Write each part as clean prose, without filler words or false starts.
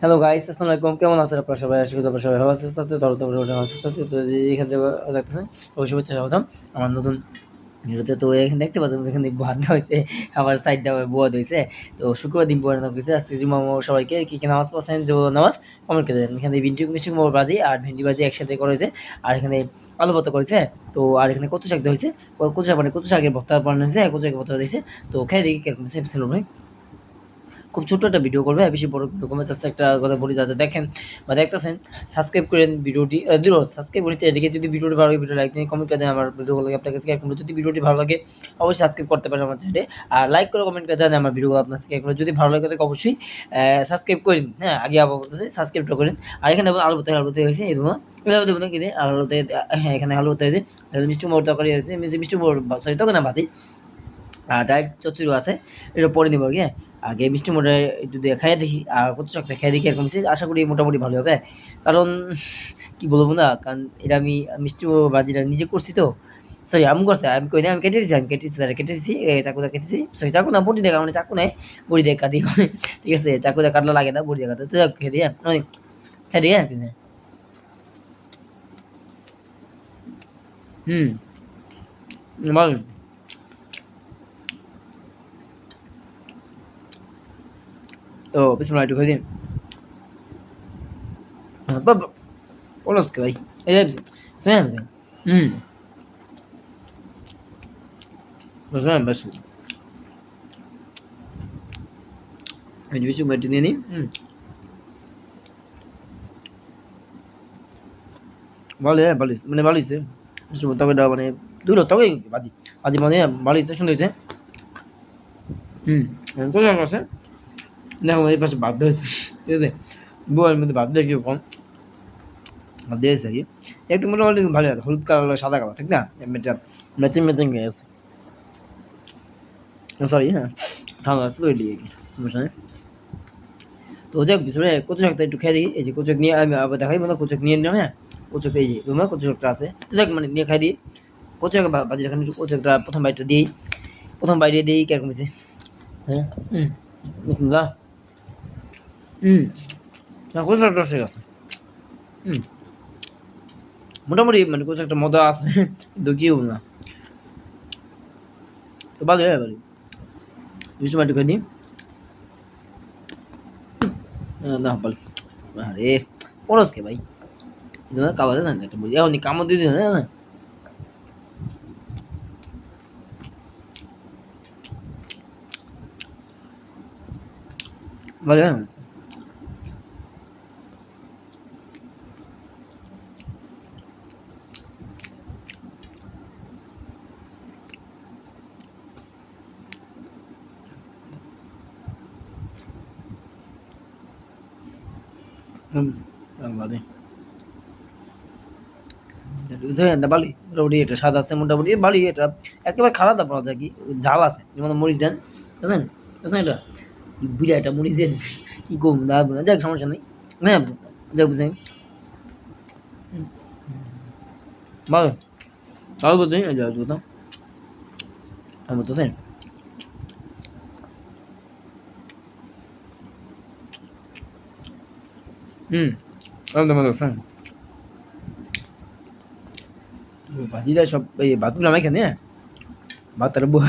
Hello guys, আসসালামু আলাইকুম। কেমন আছেন আপনারা সবাই? আশা করি আপনারা সবাই ভালো আছেন। তাতে ধরো তোমরা সুস্থ আছো। তো এখানে দেখতেছেন অবশ্যই শুভেচ্ছা স্বাগতম আমার নতুন ভিডিওতে। তো এখানে দেখতে পাচ্ছেন এখানে ভাত হয়েছে, আবার সাইড দেওয়া বুয়া হয়েছে। তো শুক্রবার দিন বুয়া রান্না করেছে। আজকে জুম্মা সবাইকে কি কি নামাজ পড়ছেন, যে নামাজ কমেন্ট করে দেন। এখানে মিষ্টি কুমড়ো ভাজি আর ভেন্ডি ভাজি একসাথে করেছে, আর এখানে আলু ভর্তা করেছে। তো আর এখানে কচু শাক দেওয়া হয়েছে, কচু শাক মানে কচু শাকের ভর্তা বানানো হয়েছে, কচু শাকের ভর্তা দিয়েছে। তো খেয়ে দেখি কিরকম ছিল ভাই। খুব ছোট্ট একটা ভিডিও করবে, বেশি বড় রকমের জাস্ট একটা কথা বলি, যাতে দেখেন বা দেখতেছেন। সাবস্ক্রাইব করেন ভিডিওটি, সাবস্ক্রাইব করে এদিকে। যদি ভিডিওটি ভালো লাগে ভিডিও লাইক দিন, কমেন্ট করে দেন আমার ভিডিওগুলো আপনার কাছে কেমন। যদি ভিডিওটি ভালো লাগে অবশ্যই সাবস্ক্রাইব করতে পারেন আমার চ্যানেলে, আর লাইক করে কমেন্ট করে জানেন আমার ভিডিওগুলো আপনার কাছে কেমন। যদি ভালো লাগে তাহলে অবশ্যই সাবস্ক্রাইব করেন। হ্যাঁ, আগে আবার বলতেছে সাবস্ক্রাইবটা করেন। আর এখানে আলু ভর্তা হয়েছে এই ধরুন দেবো না কিনে আলুতে। হ্যাঁ, এখানে আলু ভর্তা হয়েছে, মিষ্টি মোড় তরকারি হয়েছে, মিষ্টি মোড় সরি তখন না ভাজি, আর ডাইরেক্ট চচ্চড়িও আছে। এটা পরে নিব আগে। আগে মিষ্টি মোটা একটু দিয়ে খাইয়ে দেখি, আর কত চকটা খেয়ে দেখি এরকম হচ্ছে। আশা করি মোটামুটি ভালো হবে। কারণ কি বলবো না, কারণ এটা আমি মিষ্টি ভাজিটা নিজে করছি তো। সরি, আমি করছি, আমি কই না, আমি কেটেছি তারা কেটেছি, চাকুদা কেটেছি। সরি, চাকু না, বটি দেখা, মানে চাকু নেই, বড়ি দিয়ে কাটি। ঠিক আছে, চাকু দিয়ে কাটলে লাগে না, বড়ি দিয়ে কাটে। তো খেয়ে দিয়ে খেয়ে দিয়ে হুম, বল। তো বিসমিল্লাহ একটু খেয়ে দিন। বাবা বলো কে ভাই, এই যে শুনেন হুম, বুঝলাম বেশ। এই যে বেশি একটু নিয়ে নিই। ভালো, হ্যাঁ ভালো হয়েছে, মানে ভালো হয়েছে। তবে মানে দুটো তবে বাজি বাজি মানে ভালো হয়েছে, সুন্দর হয়েছে। হুম, কোথায় আছে দেখো, এই পাশে বাধ্য হয়েছে। ঠিক আছে, বউয়ের মধ্যে বাধ্য কি কম বাধ্য হয়েছে আর কি। একটু মোটামুটি ভালো আছে, হলুদ কালার সাদা কালার, ঠিক না? এটা ম্যাচিং ম্যাচিং হয়ে গেছে। সরি, হ্যাঁ ঠান্ডা আছে তো ওই লিগে কি সমস্যা নেই। তো যাক, বিশালে কচু শাকটা একটু খেয়ে দিই। এই যে কচু শাক নিয়ে আমি আবার দেখাই, মানে কচু শাক নিয়ে নিলাম। হ্যাঁ, কচু শাক এই যে রুমে কচু শাকটা আছে। তো যাক, মানে নিয়ে খাই দিই। কচু শাক বাজি রাখান, কচু শাকটা প্রথম বাইটটা দিই, প্রথম বাইরে দিই কিরকম হয়েছে। হ্যাঁ, বিসমিল্লাহ। হুম, কচু শাকটা ঠিক আছে। হুম, মোটামুটি মানে কচু একটা মজা আছে, কিন্তু কি না। তো ভালো হয় ভালো, দুশো মাটি খাই দিই। না ভালো, আরে পরশ কে ভাই, ಇದು ಕಾವಾದ ಸಂದೆ ಬುঝি এখন কাম দিদি না। ভালো হয়। ভালো বুঝলেন না, বালি মোটামুটি এটা স্বাদ আছে, মোটামুটি বালি। এটা একেবারে খারাপ না বলা যায়, কি ঝাল আছে, যেমন মরিচ দেন, বুঝলেন বুঝলেন এটা বুড়া একটা মরিচ দেন, কি কম না, যাক সমস্যা নেই। হ্যাঁ, যাক বুঝলেন ভালো। তাও বলতেন যাক বলতাম আমি বলতেছেন। হুম, একদম বলতেছেন। ভাজিটা সব এই ভাতগুলো আমি এখানে ভাতের বুয়া,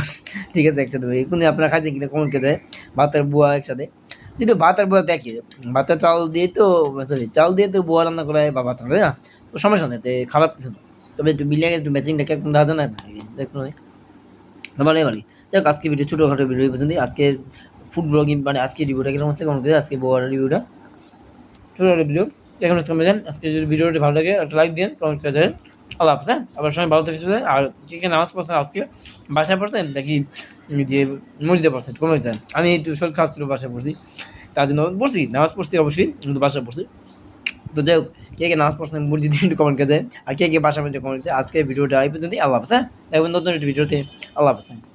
ঠিক আছে একসাথে ভাই। এখন আপনারা খাইছেন কিনা কমেন্ট করে দেয়। ভাতের বুয়া একসাথে, কিন্তু ভাতের বুয়া দেখি ভাতের চাল দিয়ে তো, সরি চাল দিয়ে তো বুয়া রান্না করা হয় বা ভাত রান্না, তাই না? তো সমস্যা নেই, তো খারাপ কিছু না। তবে একটু মিলিয়ে একটু ম্যাচিংটা কেমন দেখা যায় না, দেখুন ভালোই ভালোই। যাক, আজকে ভিডিও ছোটোখাটো ভিডিও পর্যন্ত। আজকে ফুড ব্লগিং মানে আজকে রিভিউটা কিরকম হচ্ছে কেমন হচ্ছে, আজকে বুয়ার রিভিউটা ছোটোখাটো ভিডিও এখন কমে যান। আজকে যদি ভিডিওটি ভালো লাগে একটা লাইক দিন, কমেন্ট করে দেন। আল্লাহ হাফেজ। হ্যাঁ, আবার সময় ভালো থেকে চলে। আর কে কে নামাজ পড়ছেন আজকে, বাসায় পড়ছেন নাকি যে মসজিদে পড়ছেন, কমে যান। আমি একটু শরীর খারাপ ছিল, বাসায় পড়ছি, তার জন্য পড়ছি, নামাজ পড়ছি অবশ্যই, কিন্তু বাসায় পড়ছি। তো যাই হোক, কে কে নামাজ পড়ছেন মসজিদে একটু কমেন্ট করে দেয়, আর কে কে বাসা পড়ছে কমেন্ট করে। আজকে ভিডিওটা এই পর্যন্ত। আল্লাহ হাফেজ। হ্যাঁ, এখন নতুন একটি ভিডিওতে। আল্লাহ হাফেজ।